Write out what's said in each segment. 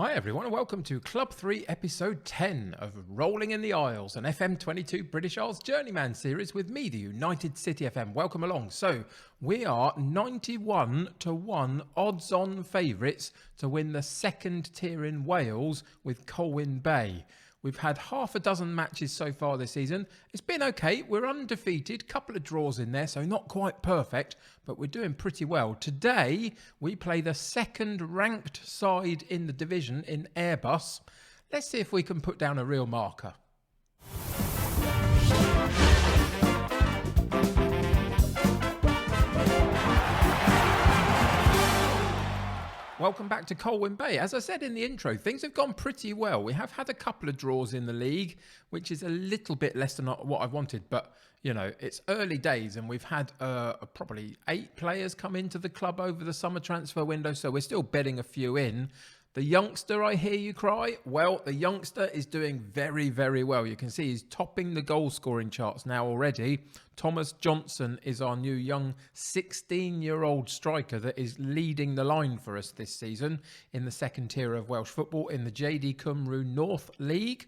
Hi everyone and welcome to Club 3 episode 10 of Rolling in the Isles, an FM22 British Isles Journeyman series with me, the United City FM. Welcome along. So we are 91-1 odds-on favourites to win the second tier in Wales with Colwyn Bay. We've had half a dozen matches so far this season. It's been okay. We're undefeated. Couple of draws in there, so not quite perfect, but we're doing pretty well. Today, we play the second ranked side in the division in Airbus. Let's see if we can put down a real marker. Welcome back to Colwyn Bay. As I said in the intro, things have gone pretty well. We have had a couple of draws in the league, which is a little bit less than what I wanted. But, you know, it's early days and we've had probably 8 players come into the club over the summer transfer window. So we're still bedding a few in. The youngster, I hear you cry. Well, the youngster is doing very, very well. You can see he's topping the goal scoring charts now already. Thomas Johnson is our new young 16-year-old striker that is leading the line for us this season in the second tier of Welsh football in the JD Cymru North League.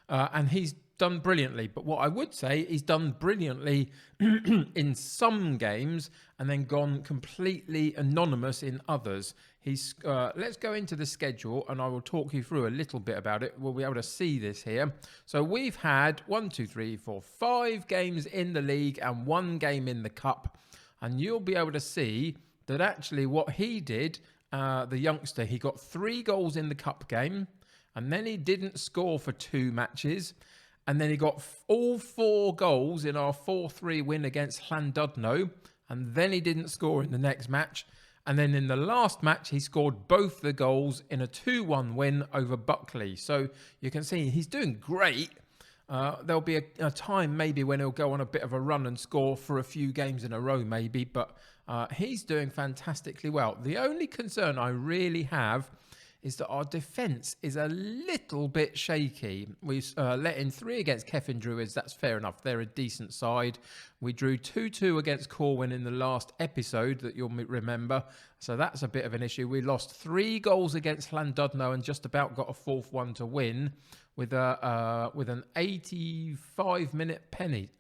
And he's done brilliantly. But what I would say, he's done brilliantly in some games and then gone completely anonymous in others. Let's go into the schedule and I will talk you through a little bit about it. We'll be able to see this here. So we've had 5 games in the league and 1 game in the cup. And you'll be able to see that actually what he did, the youngster, he got 3 goals in the cup game. And then he didn't score for 2 matches. And then he got all 4 goals in our 4-3 win against Llandudno. And then he didn't score in the next match. And then in the last match, he scored both the goals in a 2-1 win over Buckley. So you can see he's doing great. There'll be a time maybe when he'll go on a bit of a run and score for a few games in a row maybe. But he's doing fantastically well. The only concern I really have is that our defence is a little bit shaky. We let in 3 against Cefn Druids. That's fair enough. They're a decent side. We drew 2-2 against Corwin in the last episode that you'll remember. So that's a bit of an issue. We lost 3 goals against Llandudno and just about got a 4th one to win with an 85th minute penalty.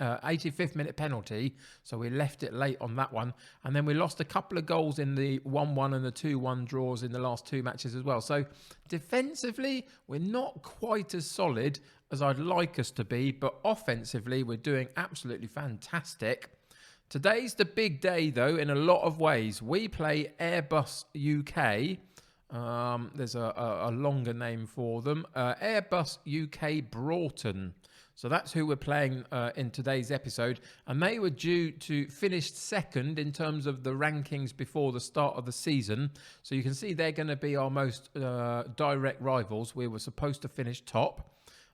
So we left it late on that one. And then we lost a couple of goals in the 1-1 and the 2-1 draws in the last 2 matches as well. So defensively, we're not quite as solid as I'd like us to be. But offensively, we're doing absolutely fantastic. Today's the big day, though, in a lot of ways. We play Airbus UK. There's a longer name for them. Airbus UK Broughton. So that's who we're playing in today's episode. And they were due to finish second in terms of the rankings before the start of the season. So you can see they're going to be our most direct rivals. We were supposed to finish top.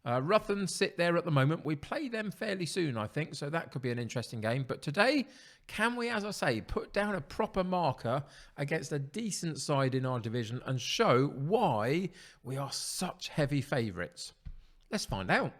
Rutland sit there at the moment. We play them fairly soon, I think, so that could be an interesting game. But today, can we, as I say, put down a proper marker against a decent side in our division and show why we are such heavy favourites? Let's find out.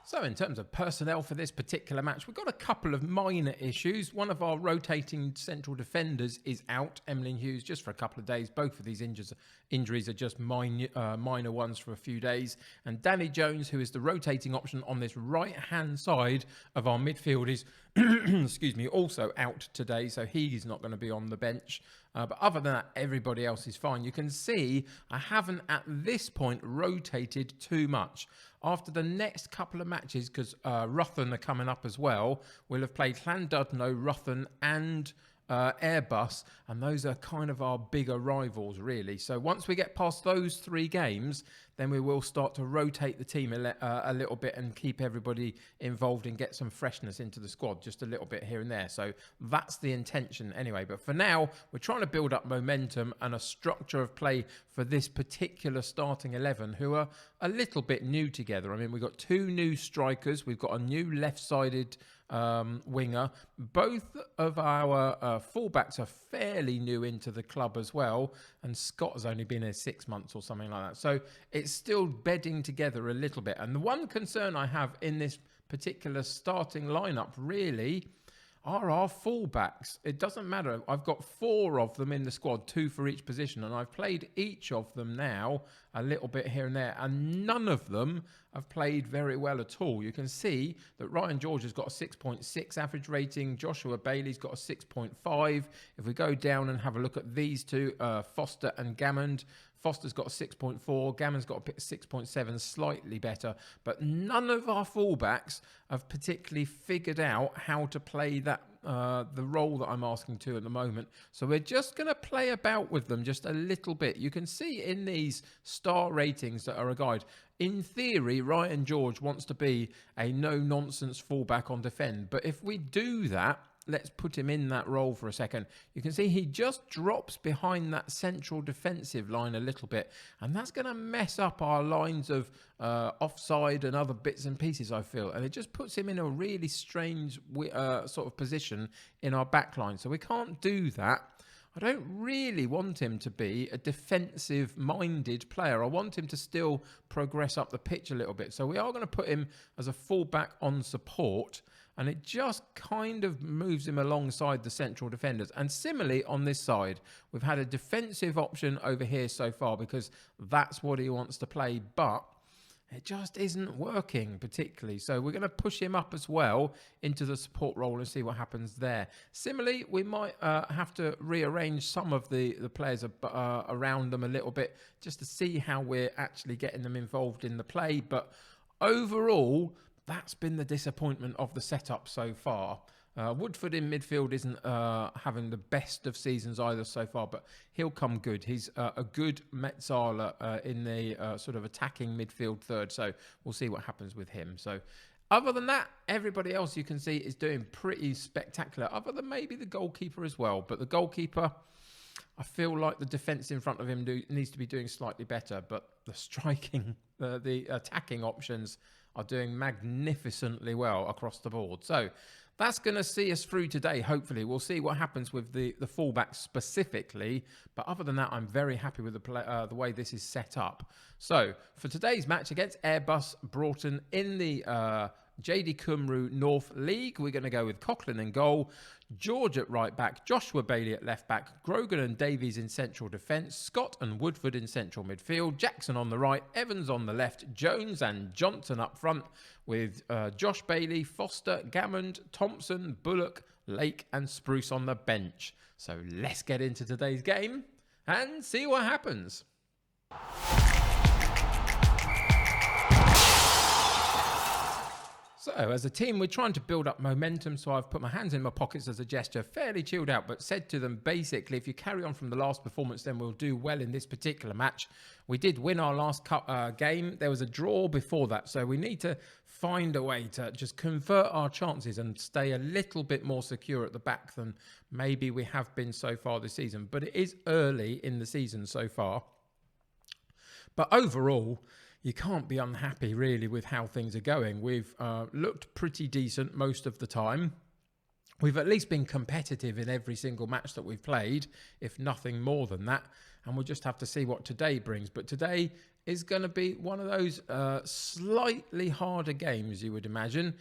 So in terms of personnel for this particular match, we've got a couple of minor issues. One of our rotating central defenders is out, Emlyn Hughes, just for a couple of days. Both of these injuries are just minor ones for a few days. And Danny Jones, who is the rotating option on this right-hand side of our midfield, is excuse me, also out today. So he's not going to be on the bench. But other than that, everybody else is fine. You can see I haven't at this point rotated too much. After the next couple of matches, because Rutland are coming up as well, we'll have played Llandudno, Rutland and Airbus, and those are kind of our bigger rivals, really. So once we get past those 3 games, then we will start to rotate the team a little bit and keep everybody involved and get some freshness into the squad, just a little bit here and there. So that's the intention anyway. But for now, we're trying to build up momentum and a structure of play for this particular starting 11, who are a little bit new together. I mean, we've got 2 new strikers. We've got a new left-sided winger. Both of our fullbacks are fairly new into the club as well, and Scott has only been here 6 months or something like that. So it's still bedding together a little bit. And the one concern I have in this particular starting lineup, really, are our fullbacks. It doesn't matter. I've got 4 of them in the squad, 2 for each position, and I've played each of them now a little bit here and there, and none of them have played very well at all. You can see that Ryan George has got a 6.6 average rating. Joshua Bailey's got a 6.5. If we go down and have a look at these two, Foster and Gammond, Foster's got a 6.4, Gammond's got a 6.7, slightly better. But none of our fullbacks have particularly figured out how to play that the role that I'm asking to at the moment. So we're just going to play about with them just a little bit. You can see in these star ratings that are a guide, in theory, Ryan George wants to be a no-nonsense fullback on defend. But if we do that, let's put him in that role for a second. You can see he just drops behind that central defensive line a little bit, and that's going to mess up our lines of offside and other bits and pieces, I feel. And it just puts him in a really strange sort of position in our back line. So we can't do that. I don't really want him to be a defensive-minded player. I want him to still progress up the pitch a little bit. So we are going to put him as a fullback on support, and it just kind of moves him alongside the central defenders. And similarly on this side, we've had a defensive option over here so far because that's what he wants to play, but it just isn't working particularly. So we're going to push him up as well into the support role and see what happens there. Similarly, we might have to rearrange some of the players around them a little bit just to see how we're actually getting them involved in the play. But overall, that's been the disappointment of the setup so far. Woodford in midfield isn't having the best of seasons either so far, but he'll come good. He's a good Metzala in the sort of attacking midfield third, so we'll see what happens with him. So other than that, everybody else you can see is doing pretty spectacular, other than maybe the goalkeeper as well. But the goalkeeper, I feel like the defence in front of him needs to be doing slightly better, but the striking, the attacking options are doing magnificently well across the board. So that's going to see us through today, hopefully. We'll see what happens with the fullbacks specifically. But other than that, I'm very happy with the way this is set up. So for today's match against Airbus Broughton in the JD Cymru North League, we're going to go with Coughlin in goal, George at right back, Joshua Bailey at left back, Grogan and Davies in central defence, Scott and Woodford in central midfield, Jackson on the right, Evans on the left, Jones and Johnson up front with Josh Bailey, Foster, Gammond, Thompson, Bullock, Lake and Spruce on the bench. So let's get into today's game and see what happens. So as a team, we're trying to build up momentum, so I've put my hands in my pockets as a gesture, fairly chilled out, but said to them, basically, if you carry on from the last performance, then we'll do well in this particular match. We did win our last game. There was a draw before that, so we need to find a way to just convert our chances and stay a little bit more secure at the back than maybe we have been so far this season. But it is early in the season so far. But overall, you can't be unhappy really with how things are going. We've looked pretty decent most of the time. We've at least been competitive in every single match that we've played, if nothing more than that. And we'll just have to see what today brings. But today is going to be one of those slightly harder games, you would imagine.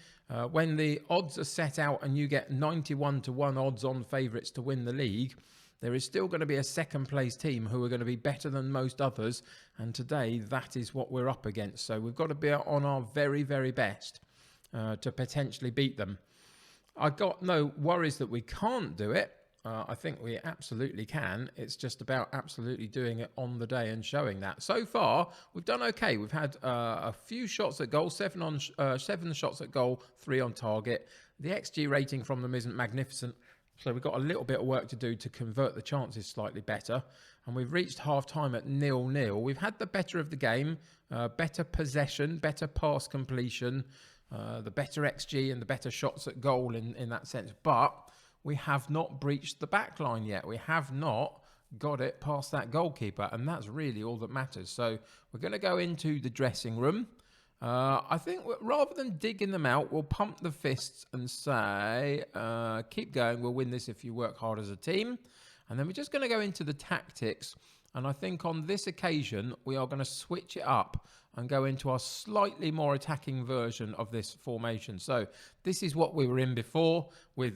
When the odds are set out and you get 91-1 odds on favourites to win the league, there is still going to be a second place team who are going to be better than most others. And today, that is what we're up against. So we've got to be on our very, very best to potentially beat them. I've got no worries that we can't do it. I think we absolutely can. It's just about absolutely doing it on the day and showing that. So far, we've done okay. We've had a few shots at goal, 7 shots at goal, 3 on target. The XG rating from them isn't magnificent. So we've got a little bit of work to do to convert the chances slightly better. And we've reached half-time at 0-0. We've had the better of the game, better possession, better pass completion, the better XG and the better shots at goal in that sense. But we have not breached the back line yet. We have not got it past that goalkeeper. And that's really all that matters. So we're going to go into the dressing room. I think rather than digging them out, we'll pump the fists and say, keep going, we'll win this if you work hard as a team. And then we're just going to go into the tactics. And I think on this occasion, we are going to switch it up and go into our slightly more attacking version of this formation. So this is what we were in before with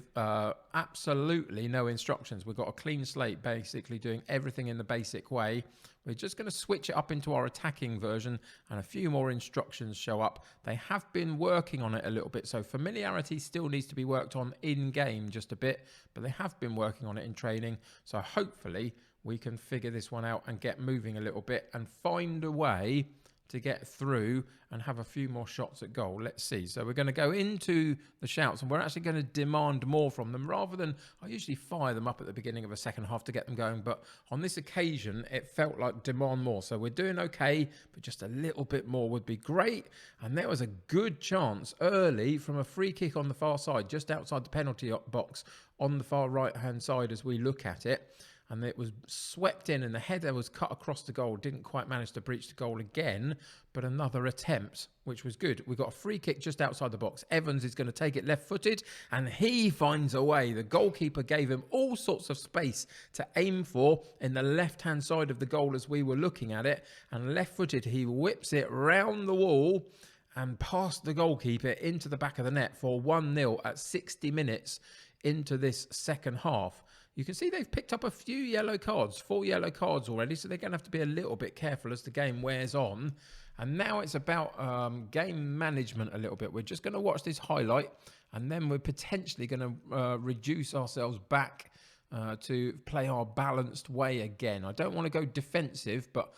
absolutely no instructions. We've got a clean slate, basically doing everything in the basic way. We're just going to switch it up into our attacking version and a few more instructions show up. They have been working on it a little bit, so familiarity still needs to be worked on in-game just a bit, but they have been working on it in training. So hopefully we can figure this one out and get moving a little bit and find a way to get through and have a few more shots at goal. Let's see. So we're going to go into the shouts and we're actually going to demand more from them rather than, I usually fire them up at the beginning of a second half to get them going. But on this occasion, it felt like demand more. So we're doing okay, but just a little bit more would be great. And there was a good chance early from a free kick on the far side, just outside the penalty box on the far right-hand side as we look at it. And it was swept in and the header was cut across the goal. Didn't quite manage to breach the goal again, but another attempt, which was good. We got a free kick just outside the box. Evans is going to take it left-footed and he finds a way. The goalkeeper gave him all sorts of space to aim for in the left-hand side of the goal as we were looking at it. And left-footed, he whips it round the wall and past the goalkeeper into the back of the net for 1-0 at 60 minutes into this second half. You can see they've picked up a few yellow cards, 4 yellow cards already, so they're going to have to be a little bit careful as the game wears on. And now it's about game management a little bit. We're just going to watch this highlight, and then we're potentially going to reduce ourselves back to play our balanced way again. I don't want to go defensive, but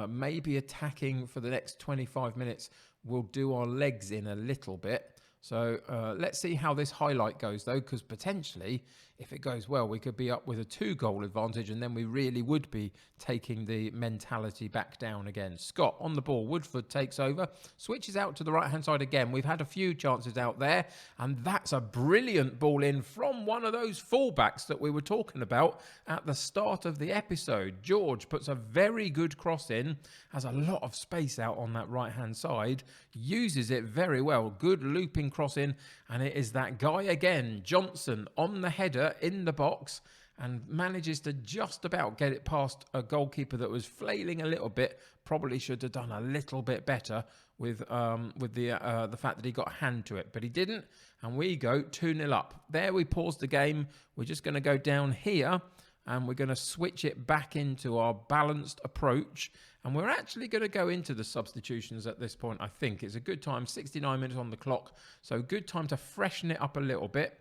maybe attacking for the next 25 minutes will do our legs in a little bit. So let's see how this highlight goes, though, because potentially, if it goes well, we could be up with a 2-goal advantage, and then we really would be taking the mentality back down again. Scott on the ball. Woodford takes over, switches out to the right-hand side again. We've had a few chances out there, and that's a brilliant ball in from one of those fullbacks that we were talking about at the start of the episode. George puts a very good cross in, has a lot of space out on that right-hand side, uses it very well. Good looping cross in, and it is that guy again, Johnson, on the header in the box and manages to just about get it past a goalkeeper that was flailing a little bit. Probably should have done a little bit better with the fact that he got a hand to it, but he didn't, and we go 2-0 up. There we pause the game. We're just going to go down here and we're going to switch it back into our balanced approach. And we're actually going to go into the substitutions at this point, I think. It's a good time, 69 minutes on the clock. So good time to freshen it up a little bit.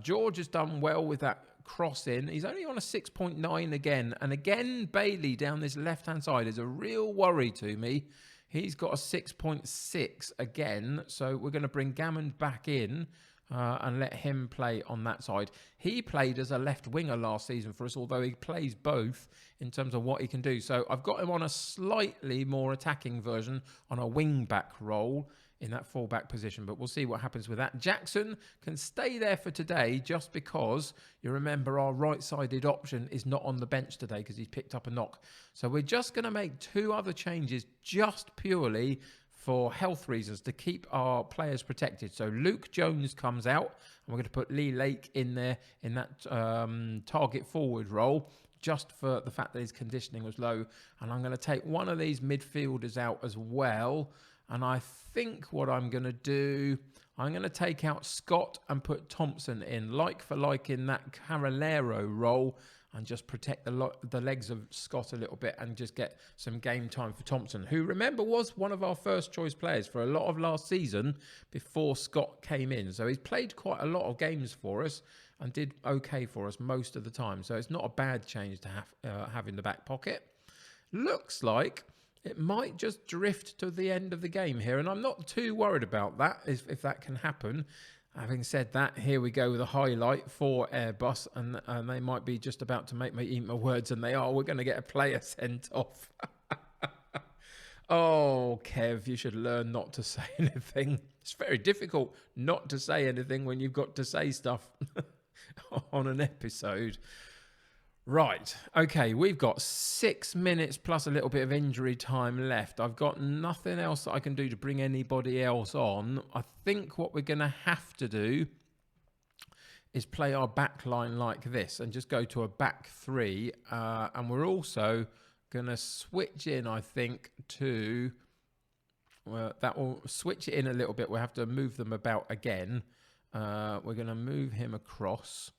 George has done well with that cross in. He's only on a 6.9 again. And again, Bailey down this left-hand side is a real worry to me. He's got a 6.6 again. So we're going to bring Gammond back in. And let him play on that side. He played as a left winger last season for us, although he plays both in terms of what he can do. So I've got him on a slightly more attacking version on a wing back role in that fullback position, but we'll see what happens with that. Jackson can stay there for today just because you remember our right-sided option is not on the bench today because he's picked up a knock. So we're just going to make 2 other changes just purely for health reasons to keep our players protected. So Luke Jones comes out and we're going to put Lee Lake in there in that target forward role just for the fact that his conditioning was low. And I'm going to take one of these midfielders out as well. And I think what I'm going to do, I'm going to take out Scott and put Thompson in, like for like in that Carolero role, and just protect the legs of Scott a little bit and just get some game time for Thompson, who, remember, was one of our first choice players for a lot of last season before Scott came in. So he's played quite a lot of games for us and did okay for us most of the time. So it's not a bad change to have in the back pocket. Looks like it might just drift to the end of the game here, and I'm not too worried about that if that can happen. Having said that, here we go with a highlight for Airbus, and they might be just about to make me eat my words, and they are. We're going to get a player sent off. Oh, Kev, you should learn not to say anything. It's very difficult not to say anything when you've got to say stuff on an episode. Right, okay, we've got 6 minutes plus a little bit of injury time left. I've got nothing else that I can do to bring anybody else on. I think what we're going to have to do is play our back line like this and just go to a back three. And we're also going to switch in, I think, to... Well, that will switch it in a little bit. We'll have to move them about again. We're going to move him across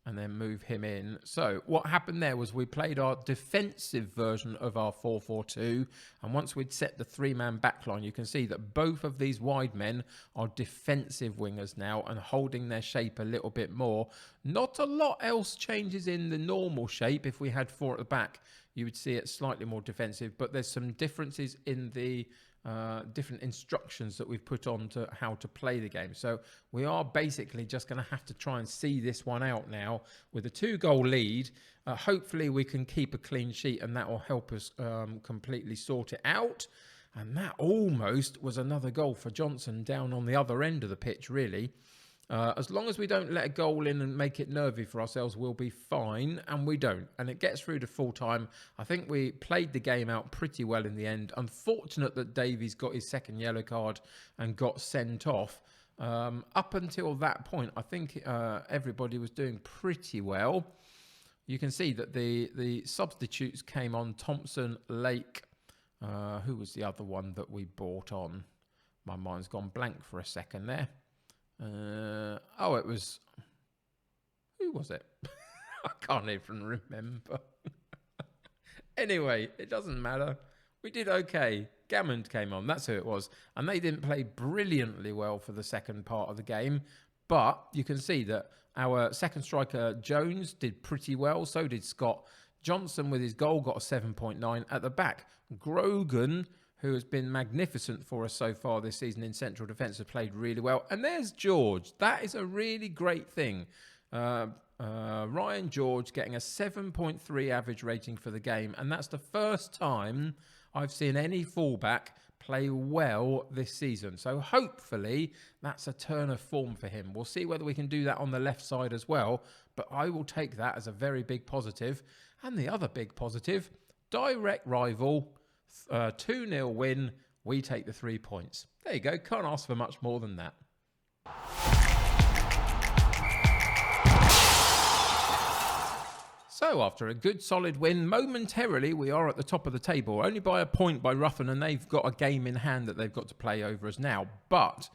and then move him in. So what happened there was we played our defensive version of our 4-4-2. And once we'd set the three-man backline, you can see that both of these wide men are defensive wingers now and holding their shape a little bit more. Not a lot else changes in the normal shape. If we had four at the back, you would see it slightly more defensive. But there's some differences in the... different instructions that we've put on to how to play the game. So we are basically just going to have to try and see this one out now with a 2-goal lead. Hopefully we can keep a clean sheet and that will help us completely sort it out. And that almost was another goal for Johnson down on the other end of the pitch, really. As long as we don't let a goal in and make it nervy for ourselves, we'll be fine, and we don't. And it gets through to full time. I think we played the game out pretty well in the end. Unfortunate that Davies got his second yellow card and got sent off. Up until that point, I think everybody was doing pretty well. You can see that the substitutes came on. Thompson, Lake. Who was the other one that we bought on? My mind's gone blank for a second there. It was... Who was it? I can't even remember. Anyway, it doesn't matter. We did okay. Gammond came on. That's who it was. And they didn't play brilliantly well for the second part of the game. But you can see that our second striker, Jones, did pretty well. So did Scott. Johnson, with his goal, got a 7.9 at the back. Grogan, who has been magnificent for us so far this season in central defence, has played really well. And there's George. That is a really great thing. Ryan George getting a 7.3 average rating for the game. And that's the first time I've seen any fullback play well this season. So hopefully that's a turn of form for him. We'll see whether we can do that on the left side as well. But I will take that as a very big positive. And the other big positive, direct rival... 2-0 win, we take the 3 points. There you go, can't ask for much more than that. So after a good solid win, momentarily we are at the top of the table, only by a point by Ruffin, and they've got a game in hand that they've got to play over us now. But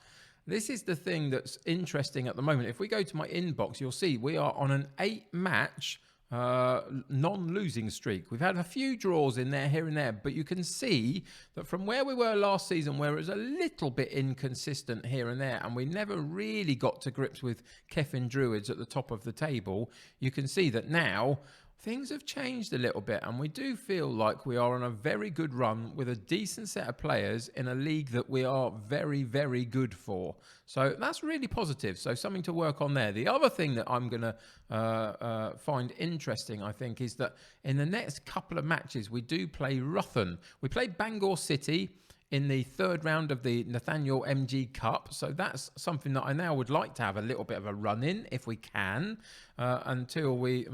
this is the thing that's interesting at the moment. If we go to my inbox, you'll see we are on an 8-match non-losing streak. We've had a few draws in there here and there, but you can see that from where we were last season, where it was a little bit inconsistent here and there, and we never really got to grips with Keffin Druids at the top of the table, you can see that now things have changed a little bit, and we do feel like we are on a very good run with a decent set of players in a league that we are very, very good for. So that's really positive. So something to work on there. The other thing that I'm going to find interesting, I think, is that in the next couple of matches, we do play Ruthin. We played Bangor City in the third round of the Nathaniel MG Cup. So that's something that I now would like to have a little bit of a run in, if we can, until we...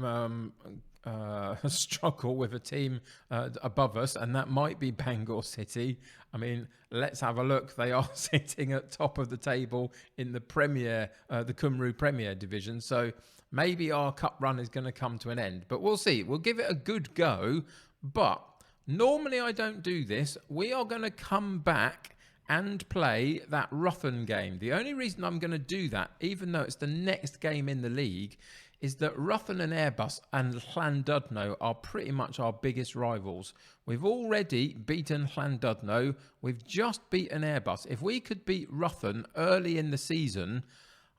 struggle with a team above us, and that might be Bangor City. I mean, let's have a look. They are sitting at top of the table in the Premier, the Cymru Premier Division. So maybe our cup run is going to come to an end, but we'll see. We'll give it a good go. But normally I don't do this. We are going to come back and play that Ruthin game. The only reason I'm going to do that, even though it's the next game in the league, is that Ruthin and Airbus and Llandudno are pretty much our biggest rivals. We've already beaten Llandudno. We've just beaten Airbus. If we could beat Ruthin early in the season,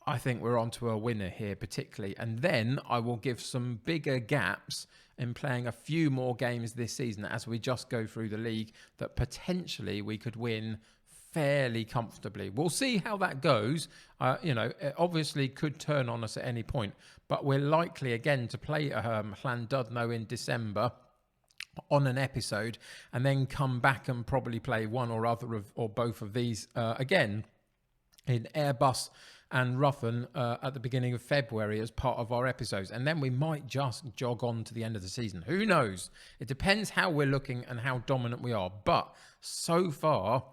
I think we're on to a winner here particularly. And then I will give some bigger gaps in playing a few more games this season as we just go through the league that potentially we could win fairly comfortably. We'll see how that goes. It obviously could turn on us at any point, but we're likely again to play Llandudno in December on an episode, and then come back and probably play one or other of, or both of these again in Airbus and Ruthin at the beginning of February as part of our episodes. And then we might just jog on to the end of the season. Who knows? It depends how we're looking and how dominant we are. But so far,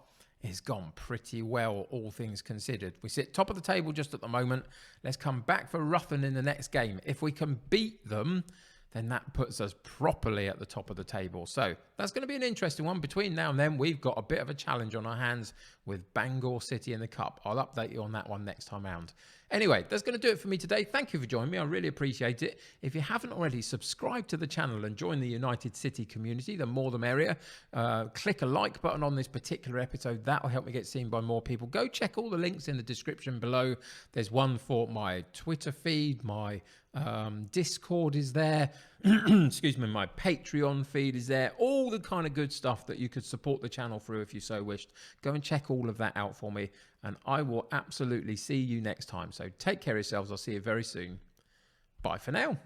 it's gone pretty well, all things considered. We sit top of the table just at the moment. Let's come back for Ruthin in the next game. If we can beat them, then that puts us properly at the top of the table. So that's going to be an interesting one. Between now and then, we've got a bit of a challenge on our hands with Bangor City in the Cup. I'll update you on that one next time round. Anyway, that's going to do it for me today. Thank you for joining me. I really appreciate it. If you haven't already, subscribe to the channel and join the United City community. The more the merrier. Click a like button on this particular episode. That will help me get seen by more people. Go check all the links in the description below. There's one for my Twitter feed, my Discord is there. Excuse me, my Patreon feed is there. All the kind of good stuff that you could support the channel through if you so wished. Go and check all of that out for me, and I will absolutely see you next time. So take care of yourselves. I'll see you very soon. Bye for now.